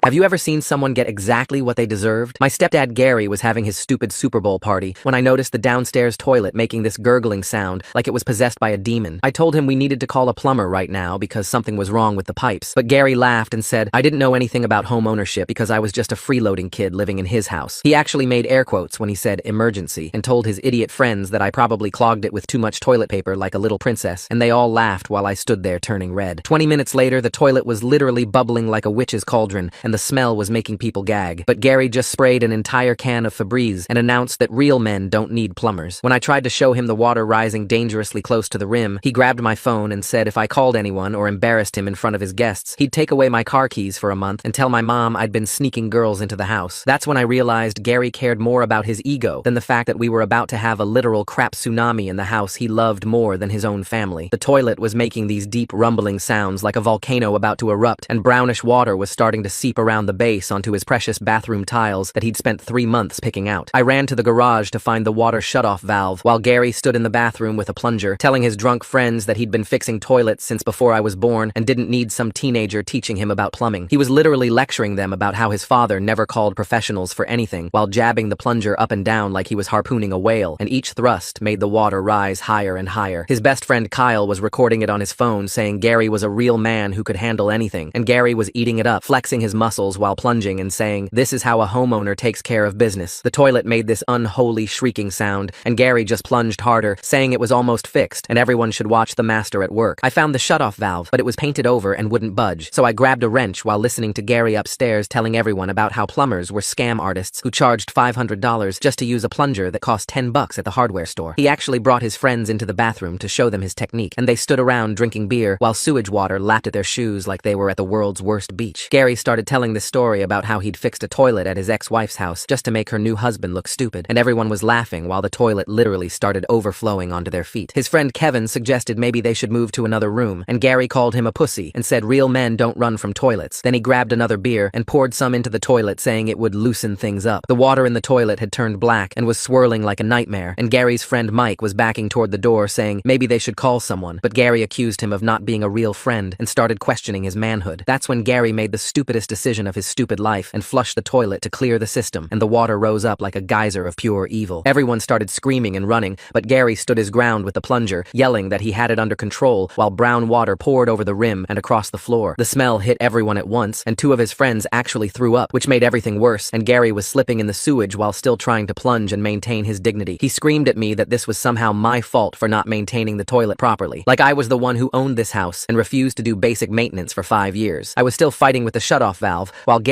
Have you ever seen someone get exactly what they deserved? My stepdad Gary was having his stupid Super Bowl party when I noticed the downstairs toilet making this gurgling sound like it was possessed by a demon. I told him we needed to call a plumber right now because something was wrong with the pipes. But Gary laughed and said I didn't know anything about home ownership because I was just a freeloading kid living in his house. He actually made air quotes when he said emergency and told his idiot friends that I probably clogged it with too much toilet paper like a little princess, and they all laughed while I stood there turning red. 20 minutes later, the toilet was literally bubbling like a witch's cauldron, and the smell was making people gag. But Gary just sprayed an entire can of Febreze and announced that real men don't need plumbers. When I tried to show him the water rising dangerously close to the rim, he grabbed my phone and said if I called anyone or embarrassed him in front of his guests, he'd take away my car keys for a month and tell my mom I'd been sneaking girls into the house. That's when I realized Gary cared more about his ego than the fact that we were about to have a literal crap tsunami in the house he loved more than his own family. The toilet was making these deep rumbling sounds like a volcano about to erupt, and brownish water was starting to seep around the base onto his precious bathroom tiles that he'd spent 3 months picking out. I ran to the garage to find the water shutoff valve, while Gary stood in the bathroom with a plunger, telling his drunk friends that he'd been fixing toilets since before I was born and didn't need some teenager teaching him about plumbing. He was literally lecturing them about how his father never called professionals for anything, while jabbing the plunger up and down like he was harpooning a whale, and each thrust made the water rise higher and higher. His best friend Kyle was recording it on his phone, saying Gary was a real man who could handle anything, and Gary was eating it up, flexing his muscles while plunging and saying, "This is how a homeowner takes care of business." The toilet made this unholy shrieking sound, and Gary just plunged harder, saying it was almost fixed, and everyone should watch the master at work. I found the shutoff valve, but it was painted over and wouldn't budge, so I grabbed a wrench while listening to Gary upstairs telling everyone about how plumbers were scam artists who charged $500 just to use a plunger that cost $10 at the hardware store. He actually brought his friends into the bathroom to show them his technique, and they stood around drinking beer while sewage water lapped at their shoes like they were at the world's worst beach. Gary started telling this story about how he'd fixed a toilet at his ex-wife's house just to make her new husband look stupid, and everyone was laughing while the toilet literally started overflowing onto their feet. His friend Kevin suggested maybe they should move to another room, and Gary called him a pussy and said real men don't run from toilets. Then he grabbed another beer and poured some into the toilet, saying it would loosen things up. The water in the toilet had turned black and was swirling like a nightmare, and Gary's friend Mike was backing toward the door saying maybe they should call someone, but Gary accused him of not being a real friend and started questioning his manhood. That's when Gary made the stupidest decision of his stupid life and flushed the toilet to clear the system, and the water rose up like a geyser of pure evil. Everyone started screaming and running, but Gary stood his ground with the plunger, yelling that he had it under control while brown water poured over the rim and across the floor. The smell hit everyone at once, and 2 of his friends actually threw up, which made everything worse, and Gary was slipping in the sewage while still trying to plunge and maintain his dignity. He screamed at me that this was somehow my fault for not maintaining the toilet properly, like I was the one who owned this house and refused to do basic maintenance for 5 years. I was still fighting with the shutoff valve, while Gary